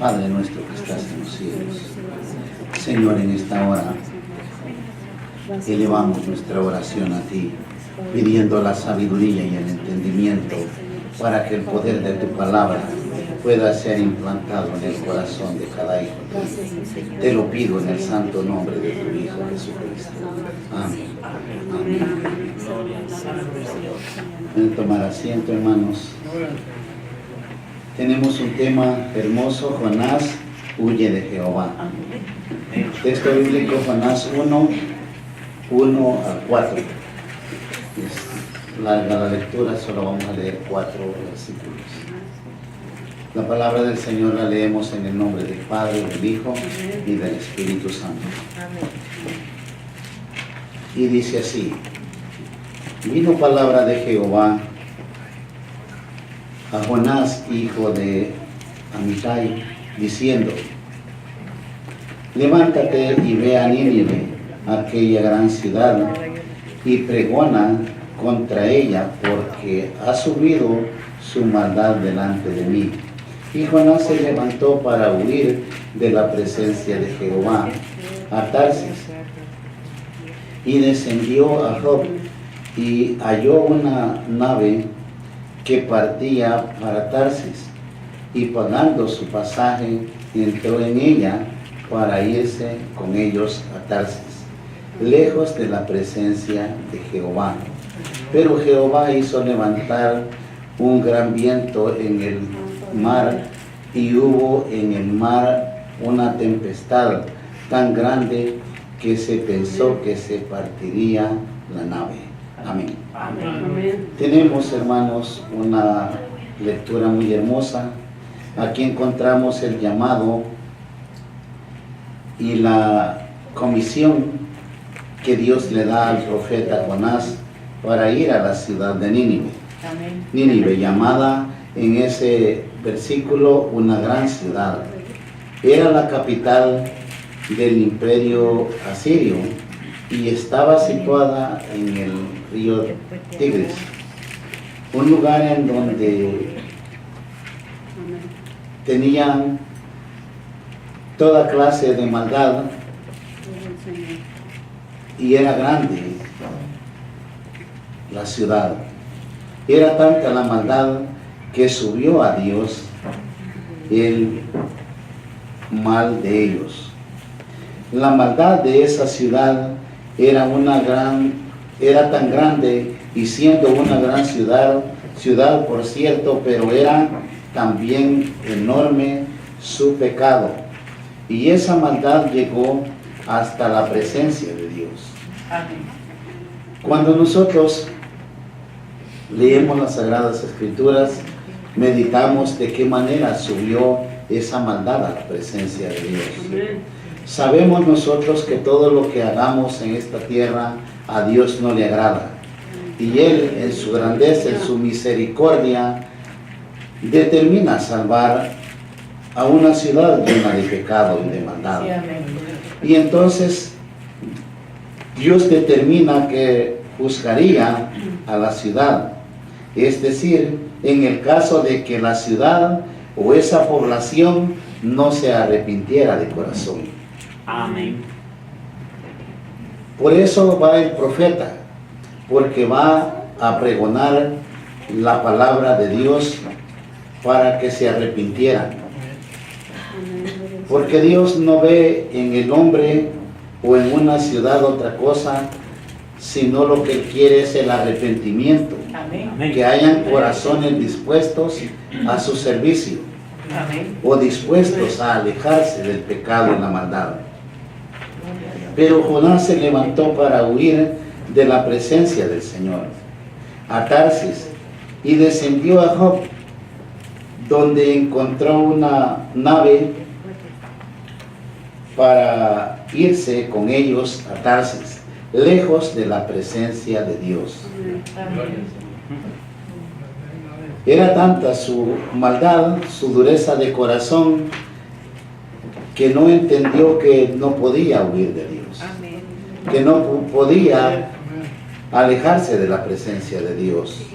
Padre nuestro que estás en los cielos, Señor, en esta hora elevamos nuestra oración a ti, pidiendo la sabiduría y el entendimiento para que el poder de tu palabra pueda ser implantado en el corazón de cada hijo. Te lo pido en el santo nombre de tu Hijo Jesucristo. Amén. Amén. Pueden tomar asiento, hermanos. Tenemos un tema hermoso: Jonás huye de Jehová. Texto bíblico: Jonás 1 al 4. Es larga la lectura, solo vamos a leer 4 versículos. La palabra del Señor la leemos en el nombre del Padre, del Hijo y del Espíritu Santo. Y dice así: vino palabra de Jehová a Jonás, hijo de Amitai, diciendo: levántate y ve a Nínive, aquella gran ciudad, y pregona contra ella, porque ha subido su maldad delante de mí. Y Jonás se levantó para huir de la presencia de Jehová a Tarsis, y descendió a Job, y halló una nave que partía para Tarsis, y pagando su pasaje entró en ella para irse con ellos a Tarsis, lejos de la presencia de Jehová. Pero Jehová hizo levantar un gran viento en el mar, y hubo en el mar una tempestad tan grande que se pensó que se partiría la nave. Amén. Amén. Tenemos, hermanos, una lectura muy hermosa. Aquí encontramos el llamado y la comisión que Dios le da al profeta Jonás para ir a la ciudad de Nínive. Amén. Nínive, llamada en ese versículo una gran ciudad, era la capital del imperio asirio y estaba situada en el río Tigris, un lugar en donde tenían toda clase de maldad, y era grande la ciudad. Era tanta la maldad que subió a Dios el mal de ellos. La maldad de esa ciudad era tan grande, y siendo una gran ciudad por cierto, pero era también enorme su pecado, y esa maldad llegó hasta la presencia de Dios. Amén. Cuando nosotros leemos las Sagradas Escrituras, meditamos de qué manera subió esa maldad a la presencia de Dios. Amén. Sabemos nosotros que todo lo que hagamos en esta tierra a Dios no le agrada, y Él en su grandeza, en su misericordia, determina salvar a una ciudad llena de pecado y de maldad. Y entonces Dios determina que juzgaría a la ciudad, es decir, en el caso de que la ciudad o esa población no se arrepintiera de corazón. Amén. Por eso va el profeta, porque va a pregonar la palabra de Dios para que se arrepintieran. Porque Dios no ve en el hombre o en una ciudad otra cosa, sino lo que Él quiere es el arrepentimiento. Amén. Que hayan corazones dispuestos a su servicio. Amén. O dispuestos a alejarse del pecado y la maldad. Pero Jonás se levantó para huir de la presencia del Señor a Tarsis, y descendió a Job, donde encontró una nave para irse con ellos a Tarsis, lejos de la presencia de Dios. Era tanta su maldad, su dureza de corazón, que no entendió que no podía huir de Dios, que no podía alejarse de la presencia de Dios.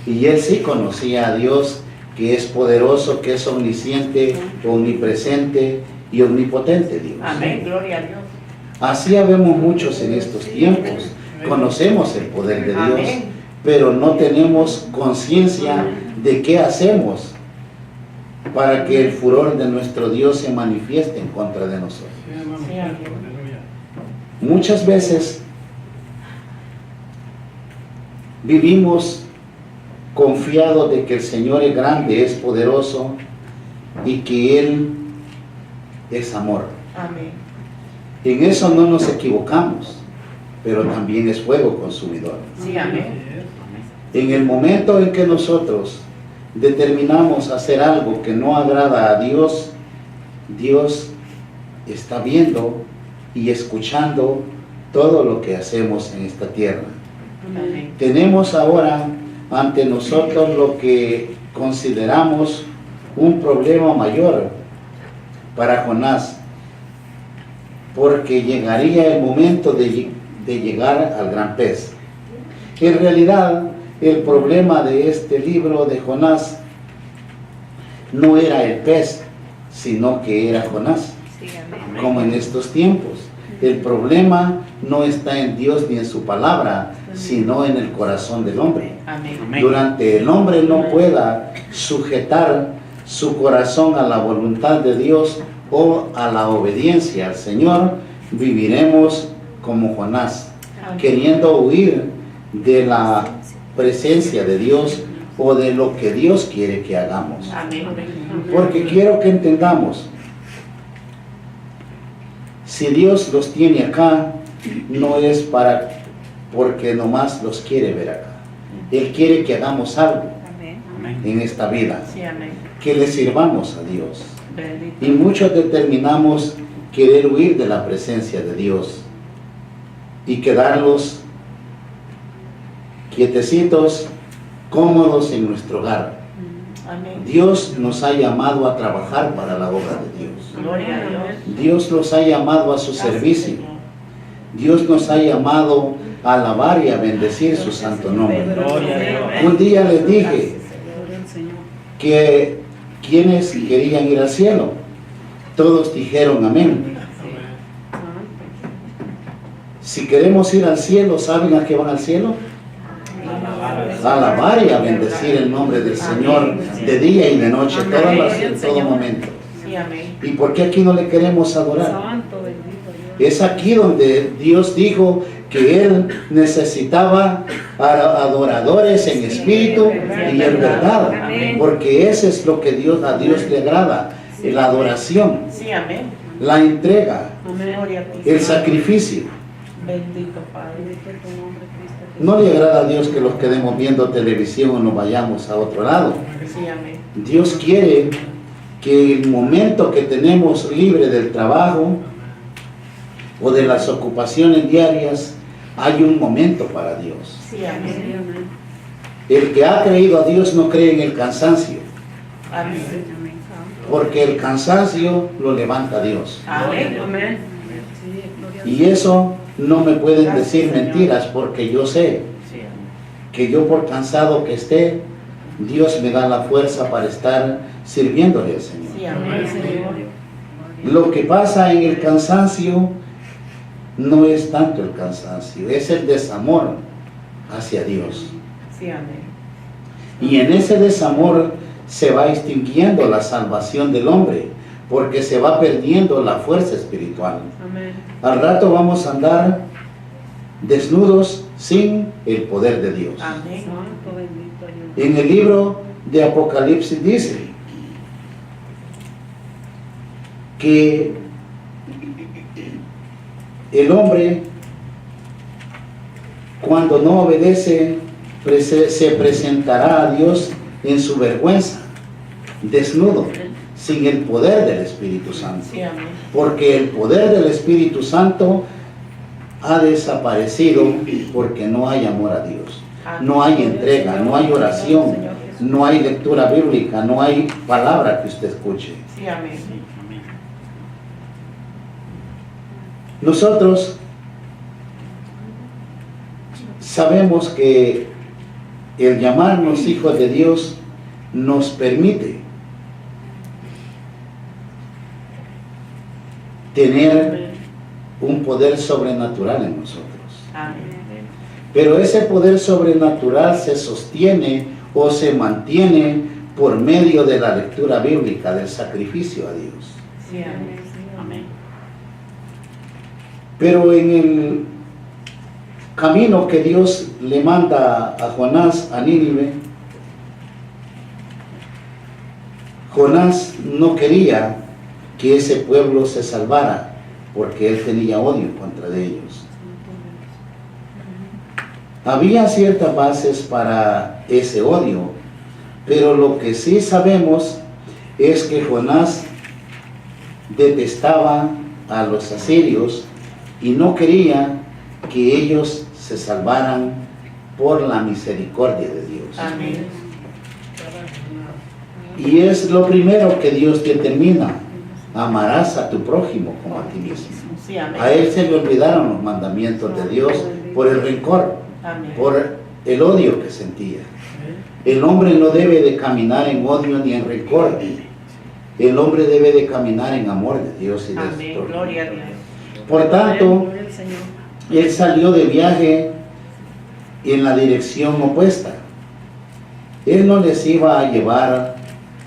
Y él sí conocía a Dios que es poderoso, que es omnisciente, omnipresente y omnipotente, Dios. Amén, gloria a Dios. Así habemos muchos en estos tiempos. Conocemos el poder de Dios, Amén. pero no tenemos conciencia de qué hacemos para que el furor de nuestro Dios se manifieste en contra de nosotros. Sí, amén. Muchas veces vivimos confiados de que el Señor es grande, es poderoso y que Él es amor. Amén. En eso no nos equivocamos, pero también es fuego consumidor. Sí, amén. En el momento en que nosotros determinamos hacer algo que no agrada a Dios, Dios está viendo y escuchando todo lo que hacemos en esta tierra. Amén. Tenemos ahora ante nosotros lo que consideramos un problema mayor para Jonás, porque llegaría el momento de llegar al gran pez. En realidad, el problema de este libro de Jonás no era el pez, sino que era Jonás. Sí, amén. Como en estos tiempos. El problema no está en Dios ni en su palabra, sino en el corazón del hombre. Amén. Durante el hombre no pueda sujetar su corazón a la voluntad de Dios o a la obediencia al Señor, viviremos como Jonás, Amén. queriendo huir de la presencia de Dios o de lo que Dios quiere que hagamos. Amén. Porque quiero que entendamos, si Dios los tiene acá, no es porque nomás los quiere ver acá. Él quiere que hagamos algo Amén. en esta vida, Sí, amén. que le sirvamos a Dios. Bendito. Y muchos determinamos querer huir de la presencia de Dios y quedarlos quietecitos, cómodos en nuestro hogar. Amén. Dios nos ha llamado a trabajar para la obra de Dios. Gloria a Dios. Dios los ha llamado a su Gracias, servicio. Señor. Dios nos ha llamado a alabar y a bendecir su santo nombre. Gloria a Dios. Un día les dije que quienes querían ir al cielo, todos dijeron amén. Si queremos ir al cielo, ¿saben a qué van al cielo? A alabar y a bendecir el nombre del Señor de día y de noche, en todo momento. Sí, amén. ¿Y por qué aquí no le queremos adorar? Santo, bendito Dios. Es aquí donde Dios dijo que Él necesitaba adoradores en espíritu y en verdad, porque ese es lo que a Dios le agrada, la adoración, Sí, amén. la entrega, Gloria a ti. el sacrificio. Bendito Padre. Bendito tu nombre, Cristo. No le agrada a Dios que los quedemos viendo televisión o nos vayamos a otro lado. Sí, amén. Dios quiere que el momento que tenemos libre del trabajo o de las ocupaciones diarias, hay un momento para Dios. Sí, Sí, amén. amén. El que ha creído a Dios no cree en el cansancio, Amén. Amén. Santo. porque el cansancio lo levanta Dios. Amén. Amén. Sí, gloria a Y Dios. eso no me pueden Gracias, decir Señor. mentiras, porque yo sé Sí, amén. que yo, por cansado que esté, Dios me da la fuerza para estar sirviéndole al Señor. Sí, amén, Señor. Lo que pasa en el cansancio no es tanto el cansancio, es el desamor hacia Dios. Sí, amén. Y en ese desamor se va extinguiendo la salvación del hombre, porque se va perdiendo la fuerza espiritual. Amén. Al rato vamos a andar desnudos sin el poder de Dios. Amén. Santo, bendito Dios. En el libro de Apocalipsis dice que el hombre, cuando no obedece, se presentará a Dios en su vergüenza, desnudo, sin el poder del Espíritu Santo. Sí, amén. Porque el poder del Espíritu Santo ha desaparecido porque no hay amor a Dios. No hay entrega, no hay oración, no hay lectura bíblica, no hay palabra que usted escuche. Sí, amén. Nosotros sabemos que el llamarnos hijos de Dios nos permite tener un poder sobrenatural en nosotros. Amén. Pero ese poder sobrenatural se sostiene o se mantiene por medio de la lectura bíblica, del sacrificio a Dios. Sí, amén. Amén. Pero en el camino que Dios le manda a Jonás a Nínive, Jonás no quería que ese pueblo se salvara porque él tenía odio contra de ellos. Había ciertas bases para ese odio, pero lo que sí sabemos es que Jonás detestaba a los asirios y no quería que ellos se salvaran por la misericordia de Dios. Amén. Y es lo primero que Dios determina: amarás a tu prójimo como a ti mismo. Sí, amén. A él se le olvidaron los mandamientos de Dios por el rencor, Amén. por el odio que sentía. El hombre no debe de caminar en odio ni en rencor. El hombre debe de caminar en amor de Dios y de su Amén. prójimo. Gloria a Dios. Por tanto, Gloria al Señor. él salió de viaje en la dirección opuesta. Él no les iba a llevar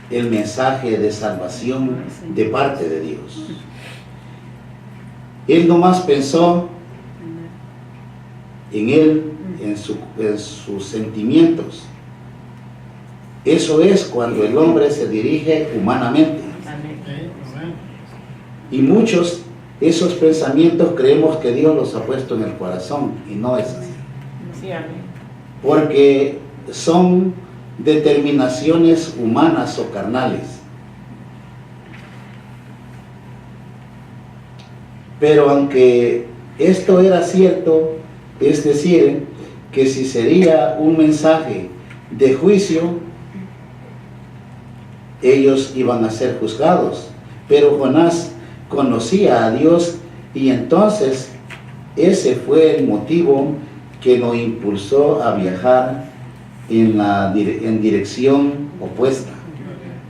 el mensaje de salvación de parte de Dios. Él nomás pensó en él, en sus sentimientos. Eso es cuando el hombre se dirige humanamente. Amén. Y muchos, esos pensamientos creemos que Dios los ha puesto en el corazón, y no es así. Sí, amén. Porque son determinaciones humanas o carnales. Pero aunque esto era cierto, es decir, que si sería un mensaje de juicio, ellos iban a ser juzgados. Pero Jonás conocía a Dios, y entonces ese fue el motivo que lo impulsó a viajar en dirección opuesta,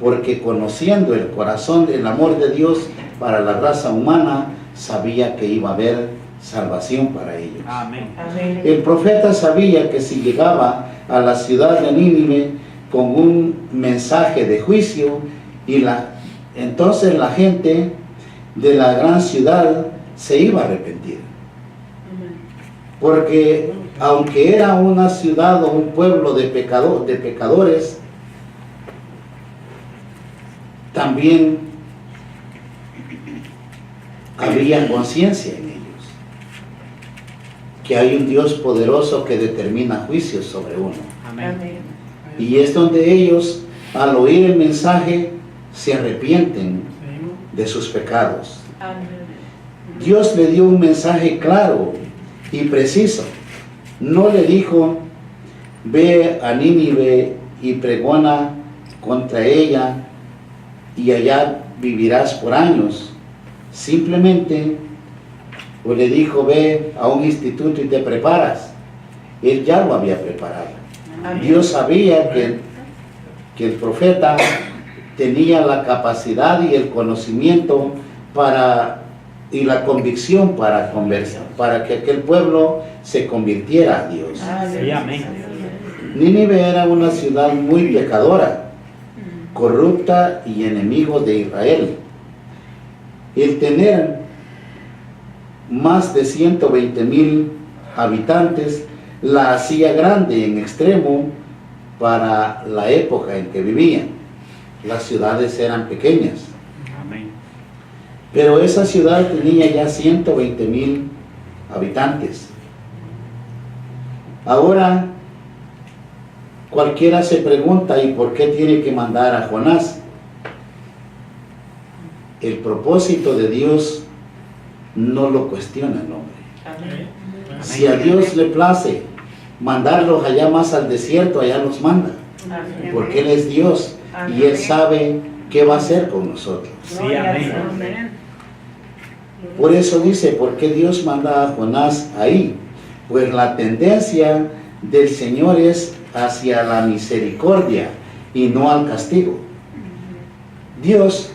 porque conociendo el corazón, el amor de Dios para la raza humana, sabía que iba a haber salvación para ellos. Amén. Amén. El profeta sabía que si llegaba a la ciudad de Nínive con un mensaje de juicio, entonces la gente de la gran ciudad se iba a arrepentir. Porque aunque era una ciudad o un pueblo de pecadores, también había conciencia en ellos, que hay un Dios poderoso que determina juicios sobre uno. Amén. Amén. Y es donde ellos, al oír el mensaje, se arrepienten de sus pecados. Amén. Dios le dio un mensaje claro y preciso. No le dijo: ve a Nínive y pregona contra ella y allá vivirás por años. Simplemente pues le dijo: ve a un instituto y te preparas. Él ya lo había preparado. Amén. Dios sabía que el profeta tenía la capacidad y el conocimiento y la convicción para que aquel pueblo se convirtiera a Dios. Sí, amén. Nínive era una ciudad muy pecadora, corrupta y enemigo de Israel. El tener más de 120,000 habitantes la hacía grande en extremo para la época en que vivían. Las ciudades eran pequeñas, Amén. pero esa ciudad tenía ya 120,000 habitantes. Ahora, cualquiera se pregunta: ¿y por qué tiene que mandar a Jonás? El propósito de Dios no lo cuestiona el hombre. Amén. Si a Dios le place mandarlos allá más al desierto, allá los manda, Amén. porque Él es Dios y Él sabe qué va a hacer con nosotros. Sí, Gloria al amén. Señor. Amén. Por eso dice: ¿por qué Dios manda a Jonás ahí? Pues la tendencia del Señor es hacia la misericordia y no al castigo. Dios,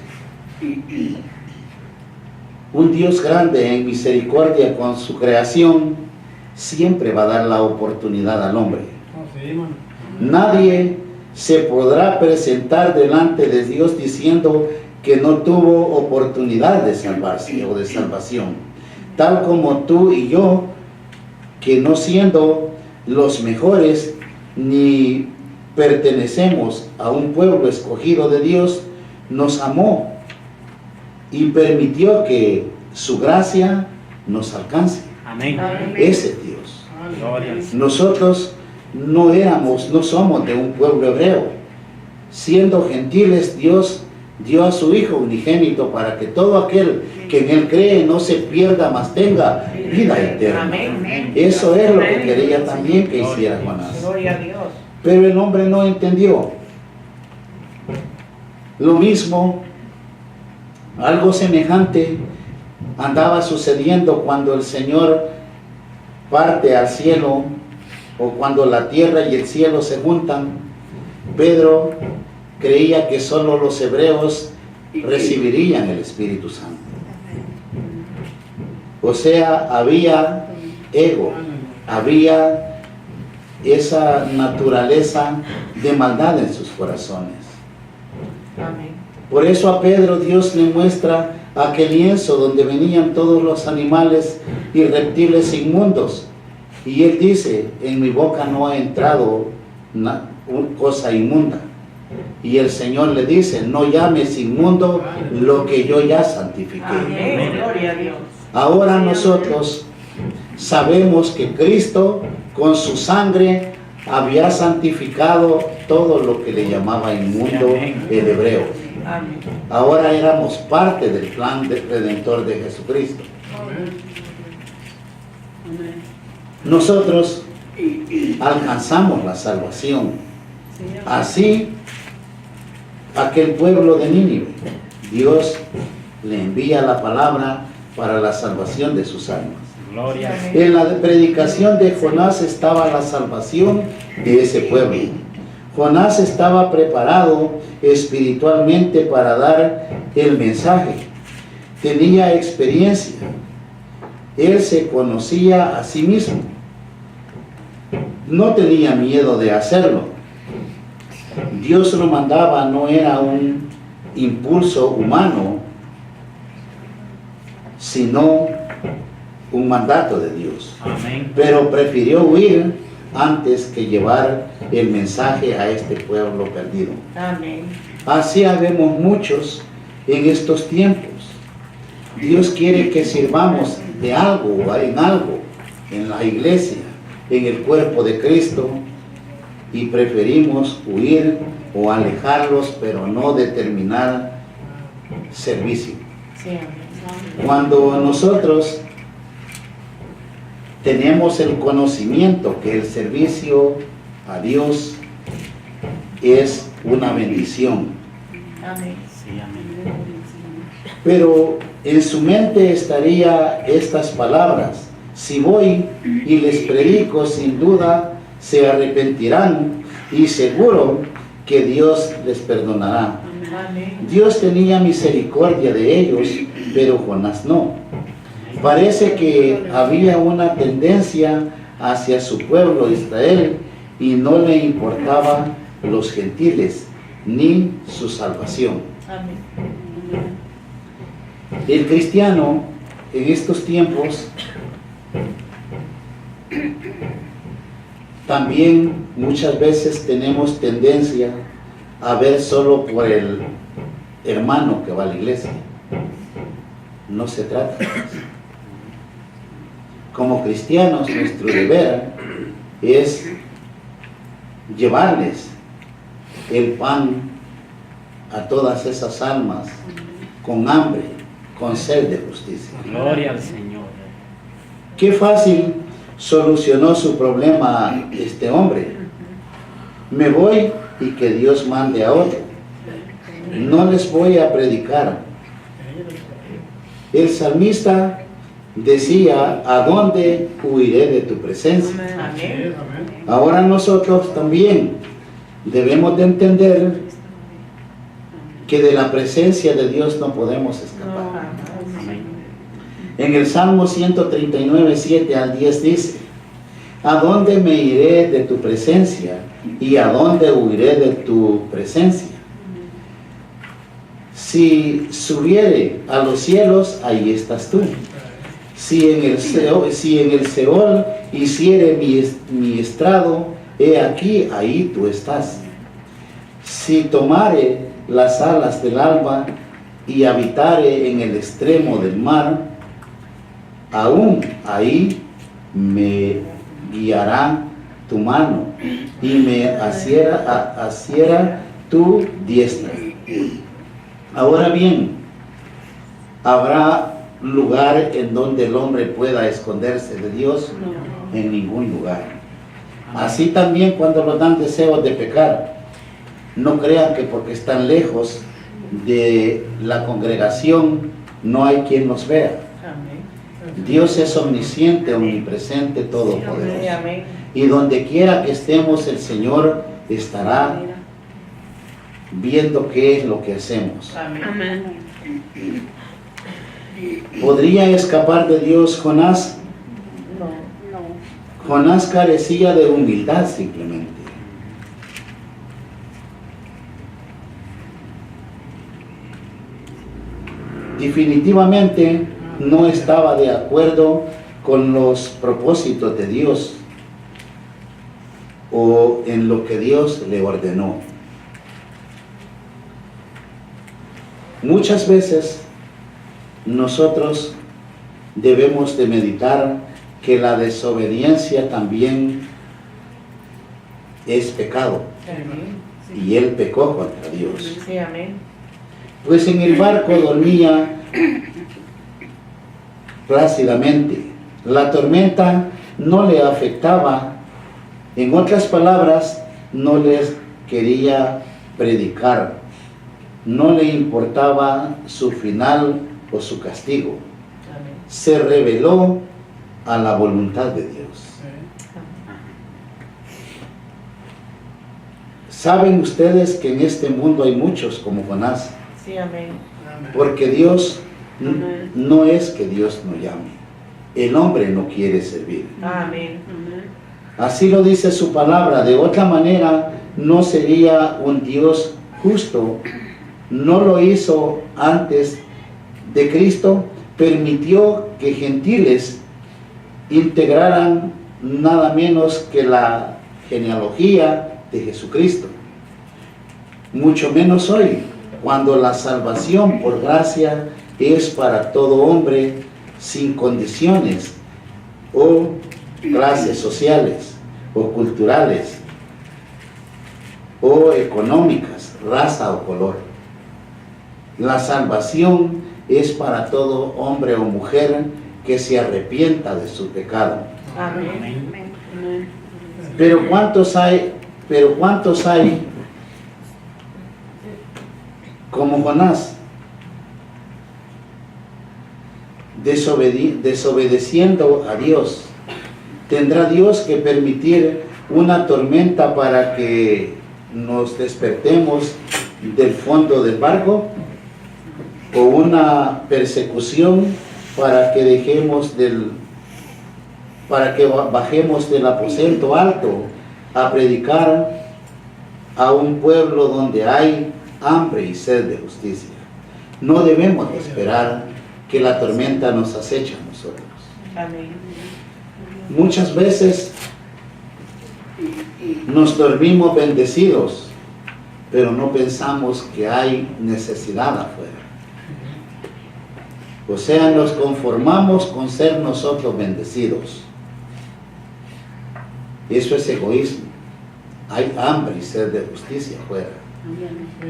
un Dios grande en misericordia con su creación, siempre va a dar la oportunidad al hombre. Nadie se podrá presentar delante de Dios diciendo que no tuvo oportunidad de salvarse o de salvación. Tal como tú y yo, que no siendo los mejores ni pertenecemos a un pueblo escogido de Dios, nos amó y permitió que su gracia nos alcance. Amén. Ese es Dios. Gloria al Señor. Nosotros no somos de un pueblo hebreo. Siendo gentiles, Dios dio a su Hijo unigénito para que todo aquel que en Él cree no se pierda, mas tenga vida eterna. Amén. Eso es lo que quería también que hiciera Jonás. Gloria a Dios. Pero el hombre no entendió. Lo mismo, algo semejante andaba sucediendo cuando el Señor parte al cielo, o cuando la tierra y el cielo se juntan. Pedro creía que solo los hebreos recibirían el Espíritu Santo. O sea, había ego, había esa naturaleza de maldad en sus corazones. Amén. Por eso a Pedro Dios le muestra aquel lienzo donde venían todos los animales y reptiles inmundos. Y él dice, en mi boca no ha entrado cosa inmunda. Y el Señor le dice, no llames inmundo lo que yo ya santifiqué. Amén. Gloria a Dios. Ahora nosotros sabemos que Cristo con su sangre había santificado todo lo que le llamaba inmundo el hebreo. Amén. Ahora éramos parte del plan redentor de Jesucristo. Nosotros alcanzamos la salvación. Así, aquel pueblo de Nínive, Dios le envía la palabra para la salvación de sus almas. Gloria al Señor. En la predicación de Jonás estaba la salvación de ese pueblo. Jonás estaba preparado espiritualmente para dar el mensaje. Tenía experiencia. Él se conocía a sí mismo. No tenía miedo de hacerlo. Dios lo mandaba, no era un impulso humano, sino un mandato de Dios. Amén. Pero prefirió huir antes que llevar el mensaje a este pueblo perdido. Amén. Así habemos muchos en estos tiempos. Dios quiere que sirvamos de algo, en la iglesia, en el cuerpo de Cristo, y preferimos huir o alejarlos, pero no determinar servicio. Sí, amén. Cuando nosotros tenemos el conocimiento que el servicio a Dios es una bendición, Amén. Sí, amén. pero en su mente estaría estas palabras: si voy y les predico, sin duda se arrepentirán y seguro que Dios les perdonará. Amén. Dios tenía misericordia de ellos, pero Jonás no. Parece que había una tendencia hacia su pueblo Israel y no le importaban los gentiles ni su salvación. Amén. El cristiano en estos tiempos también muchas veces tenemos tendencia a ver solo por el hermano que va a la iglesia. No se trata de eso. Como cristianos, nuestro deber es llevarles el pan a todas esas almas con hambre, con sed de justicia. Gloria al Señor. Qué fácil solucionó su problema este hombre. Me voy y que Dios mande a otro. No les voy a predicar. El salmista decía, ¿a dónde huiré de tu presencia? Amén. Ahora nosotros también debemos de entender que de la presencia de Dios no podemos No, escapar. jamás. Amén. En el Salmo 139, 7 al 10 dice: ¿a dónde me iré de tu presencia? ¿Y a dónde huiré de tu presencia? Si subiere a los cielos, ahí estás tú. Si en el Seol hiciere mi estrado, he aquí, ahí tú estás. Si tomare las alas del alba y habitare en el extremo del mar, aún ahí me guiará tu mano y me asiera tu diestra. Ahora bien, ¿habrá lugar en donde el hombre pueda esconderse de Dios? En ningún lugar. Así también cuando nos dan deseos de pecar, no crean que porque están lejos de la congregación no hay quien nos vea. Amén. Dios es omnisciente, omnipresente, todopoderoso. Amén. Y donde quiera que estemos, el Señor estará viendo qué es lo que hacemos. Amén. Amén. ¿Podría escapar de Dios Jonás? No. Jonás carecía de humildad simplemente. Definitivamente no estaba de acuerdo con los propósitos de Dios o en lo que Dios le ordenó. Muchas veces nosotros debemos de meditar que la desobediencia también es pecado Amén. y él pecó contra Dios. Sí, amén. Pues en el barco dormía plácidamente. La tormenta no le afectaba. En otras palabras, no les quería predicar. No le importaba su final o su castigo. Amén. Se rebeló a la voluntad de Dios. ¿Saben ustedes que en este mundo hay muchos como Jonás? Sí, amén. Porque Dios Amén. no es que Dios no llame. El hombre no quiere servir. Amén. Amén. Así lo dice su palabra. De otra manera, no sería un Dios justo. No lo hizo antes de Cristo. Permitió que gentiles integraran nada menos que la genealogía de Jesucristo. Mucho menos hoy, cuando la salvación por gracia es para todo hombre sin condiciones o clases sociales o culturales o económicas, raza o color. La salvación es para todo hombre o mujer que se arrepienta de su pecado. Amén. Amén. Pero ¿cuántos hay como Jonás, desobedeciendo a Dios? ¿Tendrá Dios que permitir una tormenta para que nos despertemos del fondo del barco? ¿O una persecución para que bajemos del aposento alto a predicar a un pueblo donde hay hambre y sed de justicia? No debemos de esperar que la tormenta nos aceche a nosotros. Amén. Muchas veces nos dormimos bendecidos, pero no pensamos que hay necesidad afuera. O sea, nos conformamos con ser nosotros bendecidos. Eso es egoísmo. Hay hambre y sed de justicia afuera.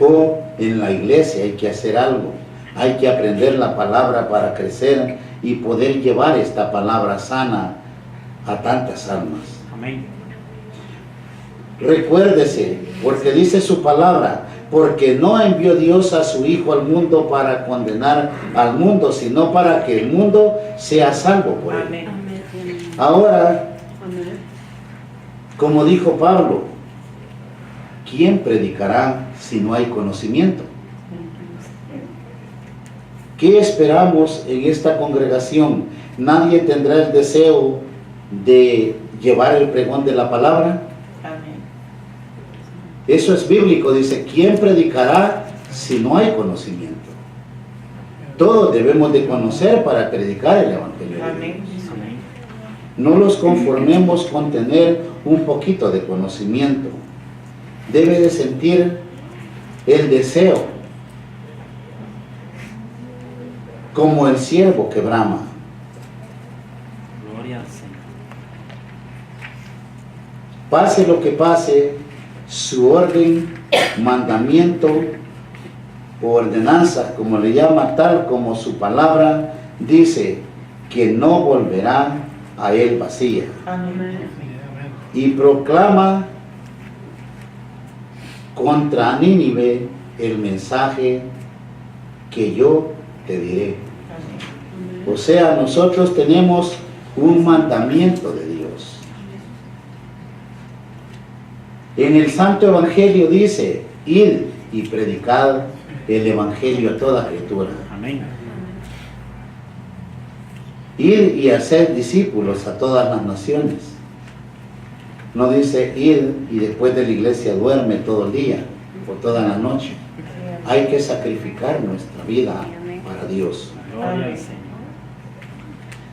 O en la iglesia hay que hacer algo. Hay que aprender la palabra para crecer y poder llevar esta palabra sana a tantas almas. Amén. Recuérdese, porque dice su palabra, porque no envió Dios a su Hijo al mundo para condenar al mundo, sino para que el mundo sea salvo por él. Amén. Ahora, Amén. como dijo Pablo, ¿quién predicará si no hay conocimiento? ¿Qué esperamos en esta congregación? ¿Nadie tendrá el deseo de llevar el pregón de la palabra? Amén. Eso es bíblico, dice, ¿quién predicará si no hay conocimiento? Todos debemos de conocer para predicar el Evangelio de Dios. Amén. Amén. No los conformemos con tener un poquito de conocimiento. Debe de sentir el deseo, como el ciervo que brama. Gloria al Señor. Pase lo que pase, su orden, mandamiento o ordenanza, como le llama, tal como su palabra, dice que no volverá a él vacía. Amén. Y proclama contra Nínive el mensaje que yo te diré. Amén. O sea, nosotros tenemos un mandamiento de Dios. En el Santo Evangelio dice, id y predicad el Evangelio a toda criatura. Amén. Ir y hacer discípulos a todas las naciones. No dice ir y después de la iglesia duerme todo el día o toda la noche. Hay que sacrificar nuestra vida para Dios. Gloria al Señor.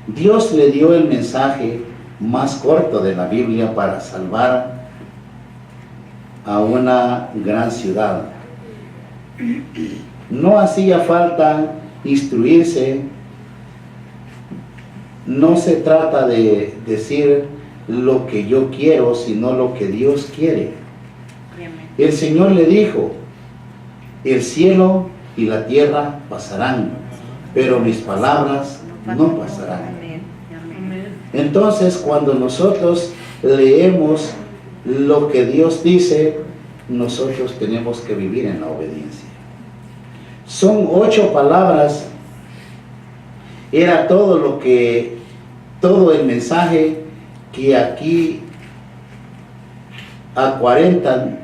Dios le dio el mensaje más corto de la Biblia para salvar a una gran ciudad. No hacía falta instruirse. No se trata de decir lo que yo quiero, sino lo que Dios quiere. El Señor le dijo, el cielo y la tierra pasarán, pero mis palabras no pasarán. Entonces, cuando nosotros leemos lo que Dios dice, nosotros tenemos que vivir en la obediencia. Son 8 palabras. Era todo el mensaje que aquí a 40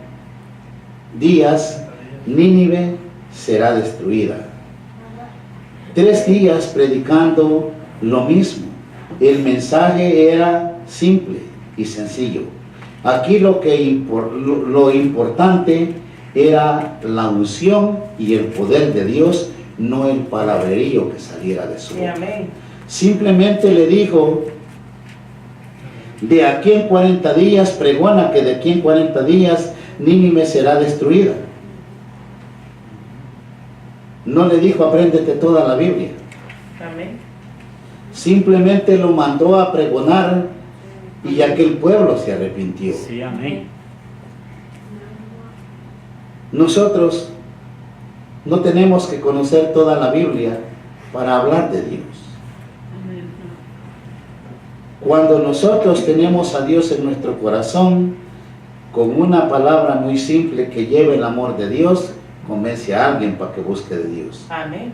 días Nínive será destruida. 3 días predicando lo mismo. El mensaje era simple y sencillo. Aquí lo importante era la unción y el poder de Dios, no el palabrerío que saliera de su boca. Amén. Simplemente le dijo, de aquí en 40 días, pregona que de aquí en 40 días Nínive será destruida. No le dijo, apréndete toda la Biblia. Amén. Simplemente lo mandó a pregonar y aquel pueblo se arrepintió. Sí, amén. Nosotros no tenemos que conocer toda la Biblia para hablar de Dios. Cuando nosotros tenemos a Dios en nuestro corazón, con una palabra muy simple que lleve el amor de Dios, convence a alguien para que busque de Dios. Amén.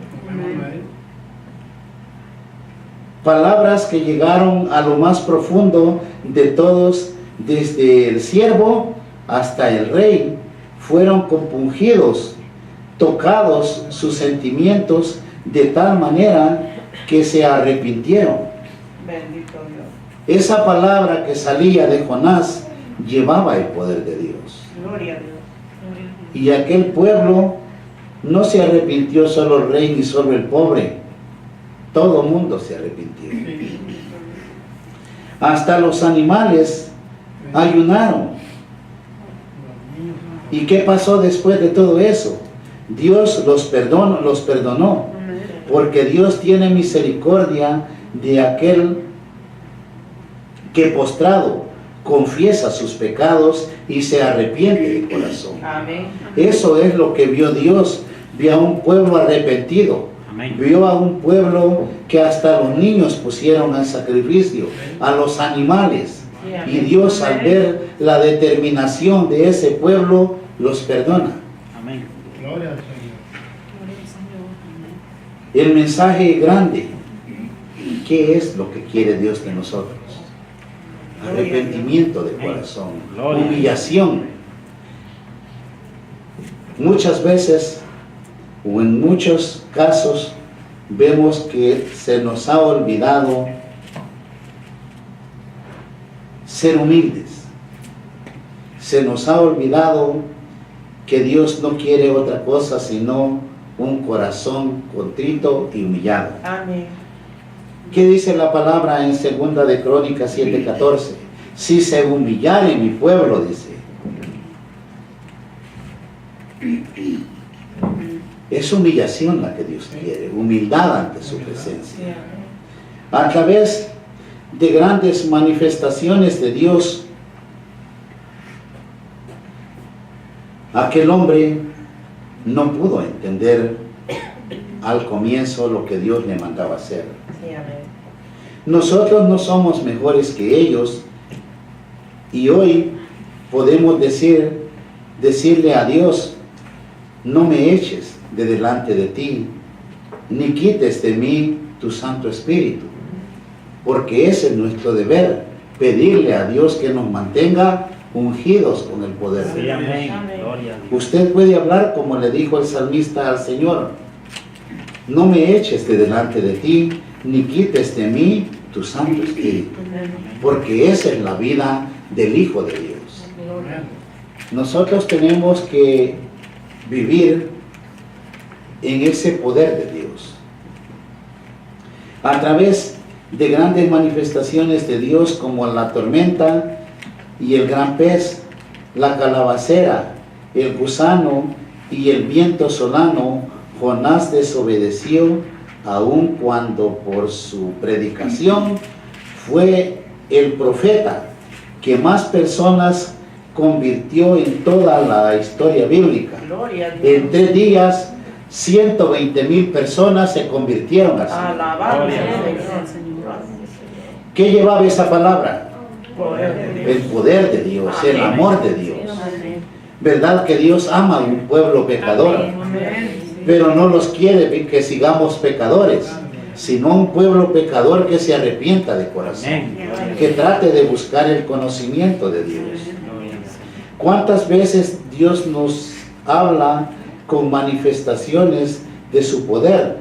Palabras que llegaron a lo más profundo de todos, desde el siervo hasta el rey, fueron compungidos, tocados sus sentimientos de tal manera que se arrepintieron. Bendito Dios. Esa palabra que salía de Jonás llevaba el poder de Dios. Gloria a Dios. Y aquel pueblo no se arrepintió solo el rey ni solo el pobre. Todo el mundo se arrepintió. Hasta los animales ayunaron. ¿Y qué pasó después de todo eso? Dios los perdonó, porque Dios tiene misericordia de aquel que postrado confiesa sus pecados y se arrepiente de corazón. Amén. Eso es lo que vio Dios. Vio a un pueblo arrepentido. Amén. Vio a un pueblo que hasta los niños pusieron al sacrificio, a los animales. Y Dios, al ver la determinación de ese pueblo, los perdona. Amén. Gloria al Señor. El mensaje grande. ¿Qué es lo que quiere Dios de nosotros? Arrepentimiento de corazón, Gloria. humillación. Muchas veces o en muchos casos vemos que se nos ha olvidado ser humildes. Se nos ha olvidado que Dios no quiere otra cosa sino un corazón contrito y humillado. Amén. ¿Qué dice la palabra en 2 de Crónicas 7:14? Si se humillare mi pueblo, dice. Es humillación la que Dios quiere, humildad ante su presencia. Sí, amén. A través de grandes manifestaciones de Dios, aquel hombre no pudo entender al comienzo lo que Dios le mandaba hacer. Sí, amén. Nosotros no somos mejores que ellos y hoy podemos decirle a Dios, no me eches de delante de ti, ni quites de mí tu Santo Espíritu, porque ese es nuestro deber, pedirle a Dios que nos mantenga ungidos con el poder de Sí, Dios. amén. Amén. Gloria a Dios. Usted puede hablar como le dijo el salmista al Señor, no me eches de delante de ti, ni quites de mí tu Santo Espíritu, porque esa es la vida del Hijo de Dios. Nosotros tenemos que vivir en ese poder de Dios. A través de grandes manifestaciones de Dios como la tormenta y el gran pez, la calabacera, el gusano y el viento solano, Jonás desobedeció aun cuando por su predicación fue el profeta que más personas convirtió en toda la historia bíblica. Gloria a Dios. En 3 días, 120,000 personas se convirtieron así. Alabado Gloria sea a el Dios. Señor. ¿Qué llevaba esa palabra? Poder de Dios. El poder de Dios, el Amén. amor de Dios. Amén. ¿Verdad que Dios ama a un pueblo pecador? Amén. Pero no los quiere que sigamos pecadores, sino un pueblo pecador que se arrepienta de corazón, Amén. Gloria a Dios. que trate de buscar el conocimiento de Dios. Gloria al Señor. ¿Cuántas veces Dios nos habla con manifestaciones de su poder?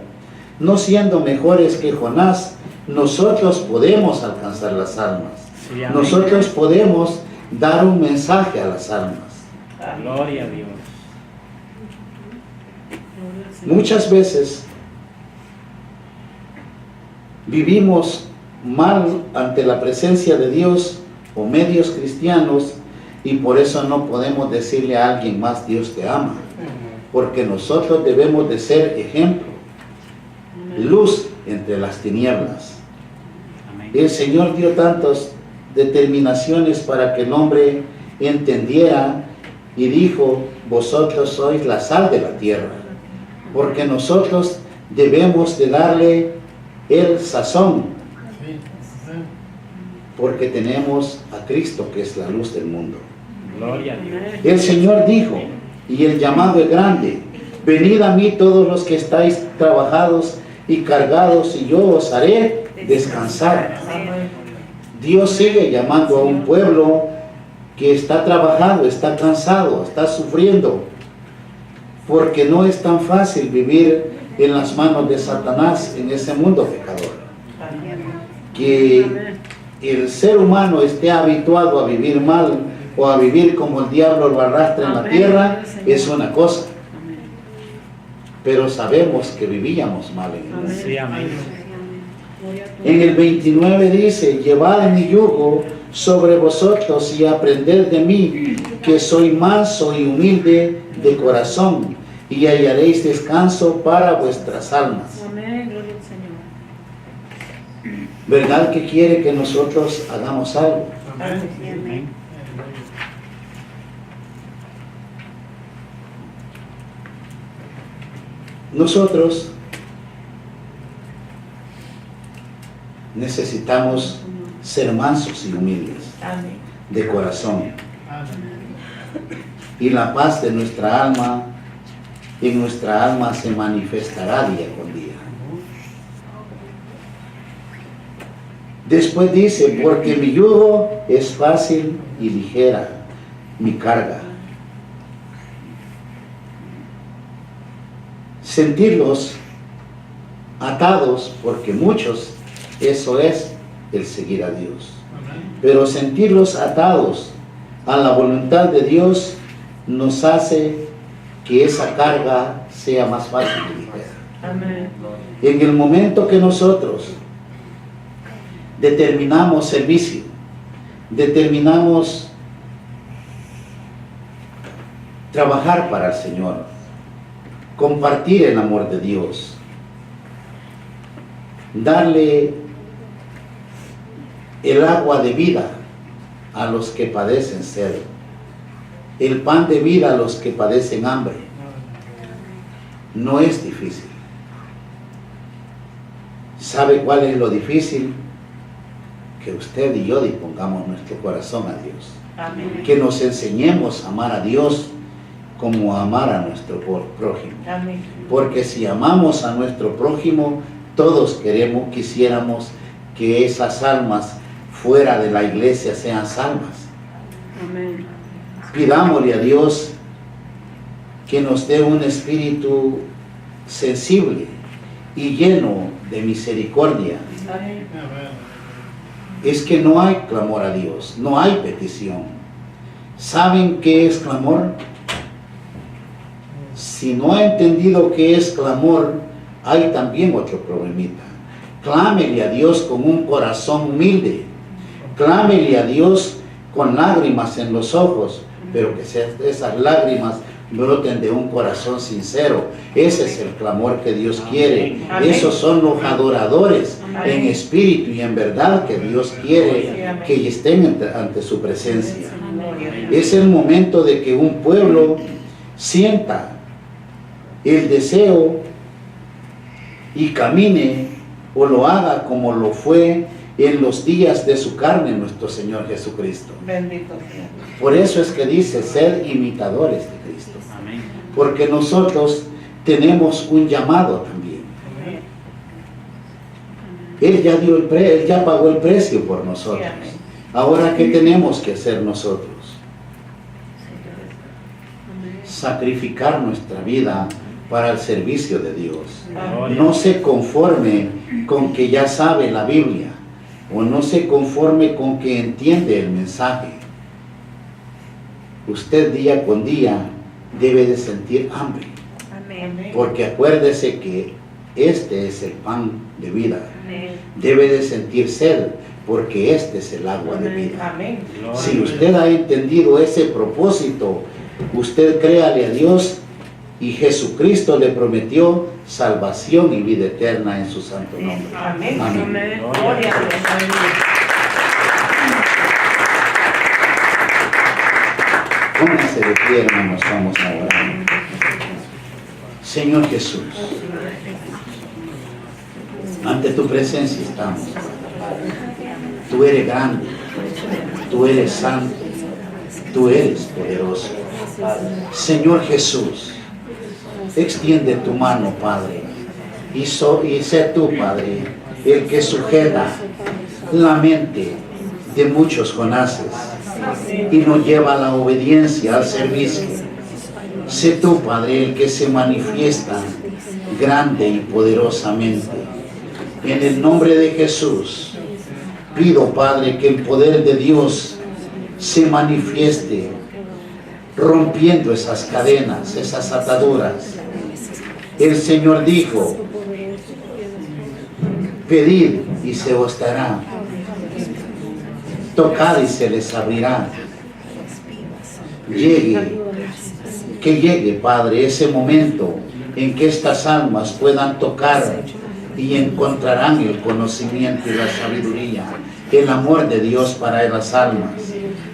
No siendo mejores que Jonás, nosotros podemos alcanzar las almas. Sí, amén. Nosotros podemos dar un mensaje a las almas. Gloria a Dios. Muchas veces vivimos mal ante la presencia de Dios o medios cristianos y por eso no podemos decirle a alguien más Dios te ama, porque nosotros debemos de ser ejemplo, luz entre las tinieblas. Amén. El Señor dio tantas determinaciones para que el hombre entendiera y dijo, vosotros sois la sal de la tierra, porque nosotros debemos de darle el sazón, porque tenemos a Cristo que es la luz del mundo. Gloria a Dios. El Señor dijo, y el llamado es grande, venid a mí todos los que estáis trabajados y cargados, y yo os haré descansar. Amén. Dios sigue llamando a un pueblo que está trabajando, está cansado, está sufriendo, porque no es tan fácil vivir en las manos de Satanás en ese mundo pecador. Que el ser humano esté habituado a vivir mal o a vivir como el diablo lo arrastra en la tierra es una cosa, pero sabemos que vivíamos mal en él. Sí, amén. En el 29 dice, llevad mi yugo sobre vosotros y aprended de mí, que soy manso y humilde de corazón, y hallaréis descanso para vuestras almas. Amén, gloria al Señor. ¿Verdad que quiere que nosotros hagamos algo? Amén. Nosotros necesitamos ser mansos y humildes Amén. de corazón. Y la paz de nuestra alma, en nuestra alma se manifestará día con día. Después dice, porque mi yugo es fácil y ligera, mi carga. sentirlos atados, porque muchos, eso es el seguir a Dios. Pero sentirlos atados a la voluntad de Dios nos hace que esa carga sea más fácil de lidiar. Amén. En el momento que nosotros determinamos servicio, determinamos trabajar para el Señor, compartir el amor de Dios, darle el agua de vida a los que padecen sed, el pan de vida a los que padecen hambre, no es difícil. ¿Sabe cuál es lo difícil? Que usted y yo dispongamos nuestro corazón a Dios. Amén. Que nos enseñemos a amar a Dios como a amar a nuestro prójimo. Amén. Porque si amamos a nuestro prójimo, todos quisiéramos que esas almas fuera de la iglesia sean salvas. Amén. Pidámosle a Dios que nos dé un espíritu sensible y lleno de misericordia. Amén. Es que no hay clamor a Dios, no hay petición. ¿Saben qué es clamor? Si no ha entendido qué es clamor, hay también otro problemita. Clámele a Dios con un corazón humilde. Clámele a Dios con lágrimas en los ojos, pero que esas lágrimas broten de un corazón sincero. Ese es el clamor que Dios quiere. Amén. Esos son los adoradores Amén. en espíritu y en verdad que Dios quiere que estén ante su presencia. Es el momento de que un pueblo sienta el deseo y camine o lo haga como lo fue en los días de su carne nuestro Señor Jesucristo. Bendito sea. Por eso es que dice, sed imitadores de Cristo. Amén. Porque nosotros tenemos un llamado también. Él ya dio Él ya pagó el precio por nosotros. Ahora, ¿qué tenemos que hacer nosotros? Sacrificar nuestra vida para el servicio de Dios. No se conforme con que ya sabe la Biblia, o no se conforme con que entiende el mensaje. Usted día con día debe de sentir hambre, Amén. porque acuérdese que este es el pan de vida. Amén. Debe de sentir sed, porque este es el agua de vida. Amén. Si usted ha entendido ese propósito, usted créale a Dios y Jesucristo le prometió salvación y vida eterna en su santo nombre. Amén. Amén. Amén. Gloria a Dios. Póngase de pie, hermanos, vamos a orar. Señor Jesús, ante tu presencia estamos. Tú eres grande, tú eres santo, tú eres poderoso. Señor Jesús, extiende tu mano, Padre, y sé tú, Padre, el que sujeta la mente de muchos Jonases y nos lleva a la obediencia, al servicio. Sé tú, Padre, el que se manifiesta grande y poderosamente. En el nombre de Jesús, pido, Padre, que el poder de Dios se manifieste, rompiendo esas cadenas, esas ataduras. El Señor dijo, pedid y se os dará, tocad y se les abrirá. Que llegue, Padre, ese momento en que estas almas puedan tocar y encontrarán el conocimiento y la sabiduría, el amor de Dios para las almas.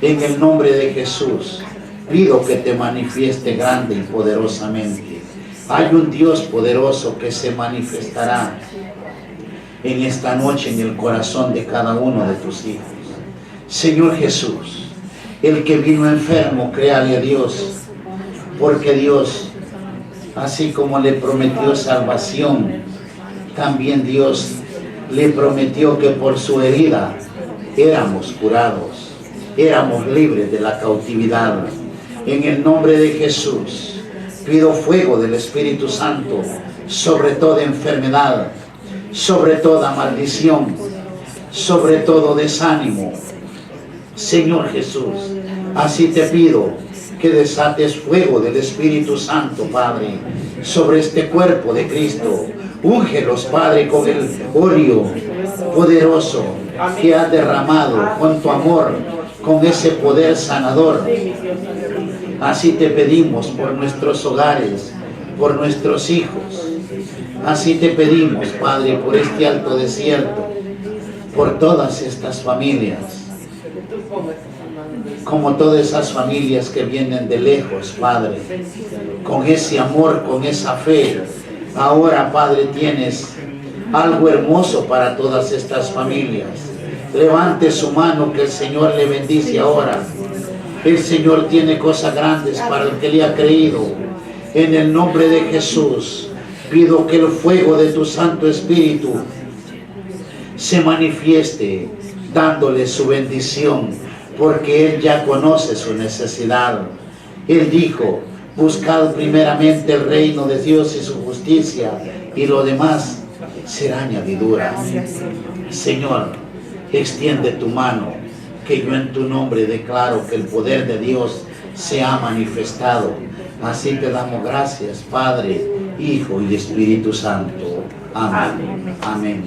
En el nombre de Jesús, pido que te manifieste grande y poderosamente. Hay un Dios poderoso que se manifestará en esta noche en el corazón de cada uno de tus hijos. Señor Jesús, el que vino enfermo, créale a Dios, porque Dios, así como le prometió salvación, también Dios le prometió que por su herida éramos curados, éramos libres de la cautividad. En el nombre de Jesús, pido fuego del Espíritu Santo sobre toda enfermedad, sobre toda maldición, sobre todo desánimo. Señor Jesús, así te pido que desates fuego del Espíritu Santo, Padre, sobre este cuerpo de Cristo. Úngelos, Padre, con el óleo poderoso que has derramado, con tu amor, con ese poder sanador. Así te pedimos por nuestros hogares, por nuestros hijos. Así te pedimos, Padre, por este alto desierto, por todas estas familias, como todas esas familias que vienen de lejos, Padre, con ese amor, con esa fe. Ahora, Padre, tienes algo hermoso para todas estas familias. Levante su mano, que el Señor le bendice ahora. El Señor tiene cosas grandes para el que le ha creído. En el nombre de Jesús, pido que el fuego de tu Santo Espíritu se manifieste, dándole su bendición, porque Él ya conoce su necesidad. Él dijo: buscad primeramente el reino de Dios y su justicia, y lo demás será añadidura. Señor, extiende tu mano, que yo en tu nombre declaro que el poder de Dios se ha manifestado. Así te damos gracias, Padre, Hijo y Espíritu Santo. Amén. Amén.